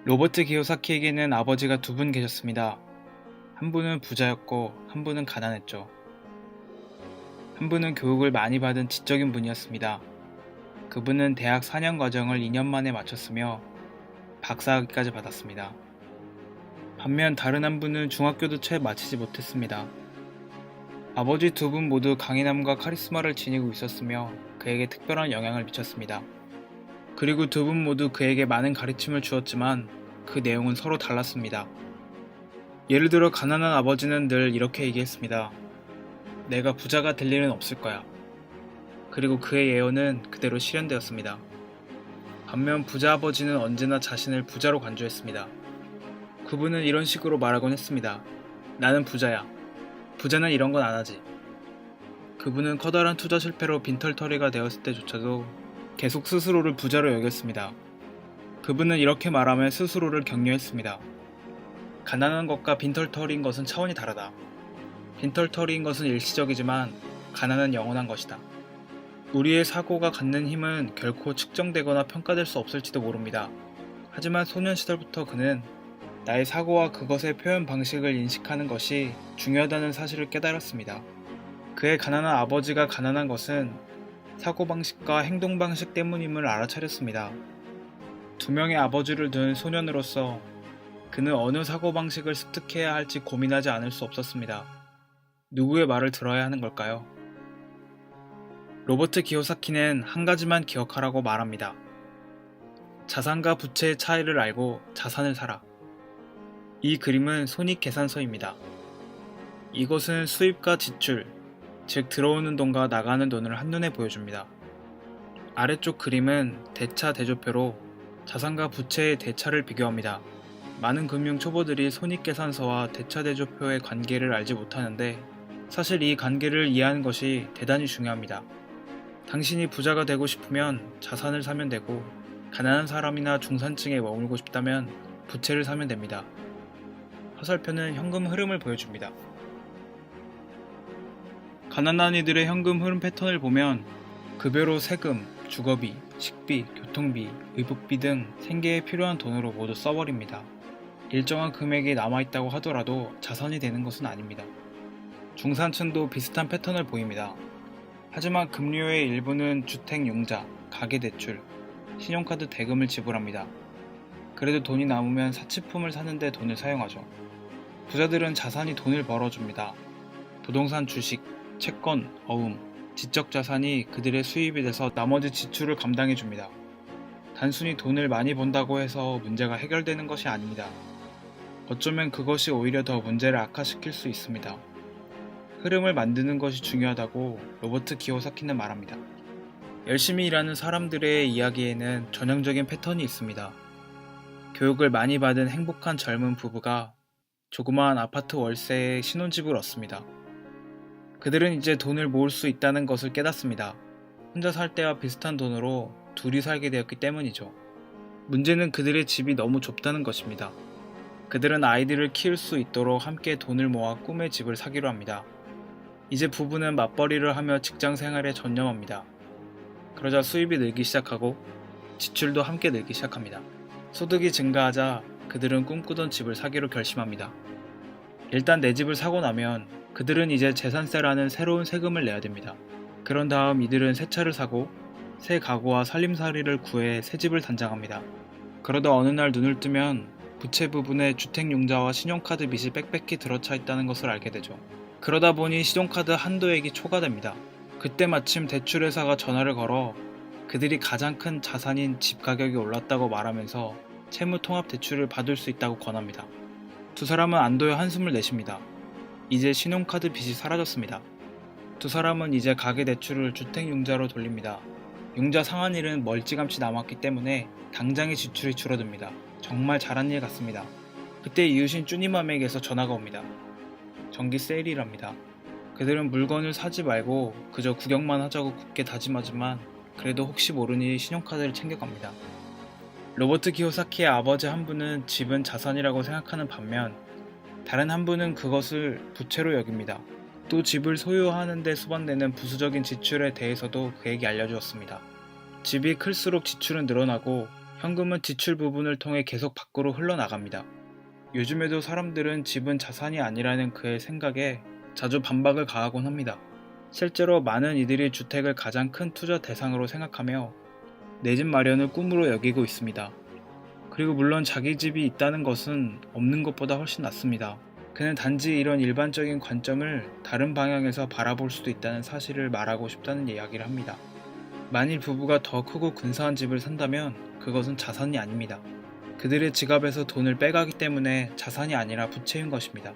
로버트 기요사키에게는 아버지가 두 분 계셨습니다. 한 분은 부자였고 한 분은 가난했죠. 한 분은 교육을 많이 받은 지적인 분이었습니다. 그분은 대학 4년 과정을 2년 만에 마쳤으며 박사학위까지 받았습니다. 반면 다른 한 분은 중학교도 채 마치지 못했습니다. 아버지 두 분 모두 강인함과 카리스마를 지니고 있었으며 그에게 특별한 영향을 미쳤습니다. 그리고 두 분 모두 그에게 많은 가르침을 주었지만 그 내용은 서로 달랐습니다. 예를 들어 가난한 아버지는 늘 이렇게 얘기했습니다. 내가 부자가 될 일은 없을 거야. 그리고 그의 예언은 그대로 실현되었습니다. 반면 부자 아버지는 언제나 자신을 부자로 간주했습니다. 그분은 이런 식으로 말하곤 했습니다. 나는 부자야. 부자는 이런 건 안 하지. 그분은 커다란 투자 실패로 빈털터리가 되었을 때조차도 계속 스스로를 부자로 여겼습니다. 그분은 이렇게 말하며 스스로를 격려했습니다. 가난한 것과 빈털터리인 것은 차원이 다르다. 빈털터리인 것은 일시적이지만 가난은 영원한 것이다. 우리의 사고가 갖는 힘은 결코 측정되거나 평가될 수 없을지도 모릅니다. 하지만 소년 시절부터 그는 나의 사고와 그것의 표현 방식을 인식하는 것이 중요하다는 사실을 깨달았습니다. 그의 가난한 아버지가 가난한 것은 사고방식과 행동방식 때문임을 알아차렸습니다. 두 명의 아버지를 둔 소년으로서 그는 어느 사고방식을 습득해야 할지 고민하지 않을 수 없었습니다. 누구의 말을 들어야 하는 걸까요? 로버트 기요사키는 한 가지만 기억하라고 말합니다. 자산과 부채의 차이를 알고 자산을 사라. 이 그림은 손익계산서입니다. 이것은 수입과 지출, 즉 들어오는 돈과 나가는 돈을 한눈에 보여줍니다. 아래쪽 그림은 대차 대조표로 자산과 부채의 대차를 비교합니다. 많은 금융 초보들이 손익계산서와 대차 대조표의 관계를 알지 못하는데 사실 이 관계를 이해하는 것이 대단히 중요합니다. 당신이 부자가 되고 싶으면 자산을 사면 되고 가난한 사람이나 중산층에 머물고 싶다면 부채를 사면 됩니다. 화살표는 현금 흐름을 보여줍니다. 가난한 이들의 현금 흐름 패턴을 보면 급여로 세금, 주거비, 식비, 교통비, 의복비 등 생계에 필요한 돈으로 모두 써버립니다. 일정한 금액이 남아있다고 하더라도 자산이 되는 것은 아닙니다. 중산층도 비슷한 패턴을 보입니다. 하지만 급료의 일부는 주택융자, 가계대출, 신용카드 대금을 지불합니다. 그래도 돈이 남으면 사치품을 사는데 돈을 사용하죠. 부자들은 자산이 돈을 벌어줍니다. 부동산 주식, 채권, 어음, 지적자산이 그들의 수입이 돼서 나머지 지출을 감당해줍니다. 단순히 돈을 많이 번다고 해서 문제가 해결되는 것이 아닙니다. 어쩌면 그것이 오히려 더 문제를 악화시킬 수 있습니다. 흐름을 만드는 것이 중요하다고 로버트 기요사키는 말합니다. 열심히 일하는 사람들의 이야기에는 전형적인 패턴이 있습니다. 교육을 많이 받은 행복한 젊은 부부가 조그마한 아파트 월세에 신혼집을 얻습니다. 그들은 이제 돈을 모을 수 있다는 것을 깨닫습니다. 혼자 살 때와 비슷한 돈으로 둘이 살게 되었기 때문이죠. 문제는 그들의 집이 너무 좁다는 것입니다. 그들은 아이들을 키울 수 있도록 함께 돈을 모아 꿈의 집을 사기로 합니다. 이제 부부는 맞벌이를 하며 직장 생활에 전념합니다. 그러자 수입이 늘기 시작하고 지출도 함께 늘기 시작합니다. 소득이 증가하자 그들은 꿈꾸던 집을 사기로 결심합니다. 일단 내 집을 사고 나면 그들은 이제 재산세라는 새로운 세금을 내야 됩니다. 그런 다음 이들은 새 차를 사고 새 가구와 살림살이를 구해 새 집을 단장합니다. 그러다 어느 날 눈을 뜨면 부채 부분에 주택융자와 신용카드 빚이 빽빽히 들어차 있다는 것을 알게 되죠. 그러다 보니 신용카드 한도액이 초과됩니다. 그때 마침 대출회사가 전화를 걸어 그들이 가장 큰 자산인 집 가격이 올랐다고 말하면서 채무통합대출을 받을 수 있다고 권합니다. 두 사람은 안도의 한숨을 내쉽니다. 이제 신용카드 빚이 사라졌습니다. 두 사람은 이제 가계대출을 주택융자로 돌립니다. 융자 상환일은 멀찌감치 남았기 때문에 당장의 지출이 줄어듭니다. 정말 잘한 일 같습니다. 그때 이웃인 쭈니맘에게서 전화가 옵니다. 정기 세일이랍니다. 그들은 물건을 사지 말고 그저 구경만 하자고 굳게 다짐하지만 그래도 혹시 모르니 신용카드를 챙겨갑니다. 로버트 기요사키의 아버지 한 분은 집은 자산이라고 생각하는 반면 다른 한 분은 그것을 부채로 여깁니다. 또 집을 소유하는 데 수반되는 부수적인 지출에 대해서도 그에게 알려주었습니다. 집이 클수록 지출은 늘어나고 현금은 지출 부분을 통해 계속 밖으로 흘러나갑니다. 요즘에도 사람들은 집은 자산이 아니라는 그의 생각에 자주 반박을 가하곤 합니다. 실제로 많은 이들이 주택을 가장 큰 투자 대상으로 생각하며 내 집 마련을 꿈으로 여기고 있습니다. 그리고 물론 자기 집이 있다는 것은 없는 것보다 훨씬 낫습니다. 그는 단지 이런 일반적인 관점을 다른 방향에서 바라볼 수도 있다는 사실을 말하고 싶다는 이야기를 합니다. 만일 부부가 더 크고 근사한 집을 산다면 그것은 자산이 아닙니다. 그들의 지갑에서 돈을 빼가기 때문에 자산이 아니라 부채인 것입니다.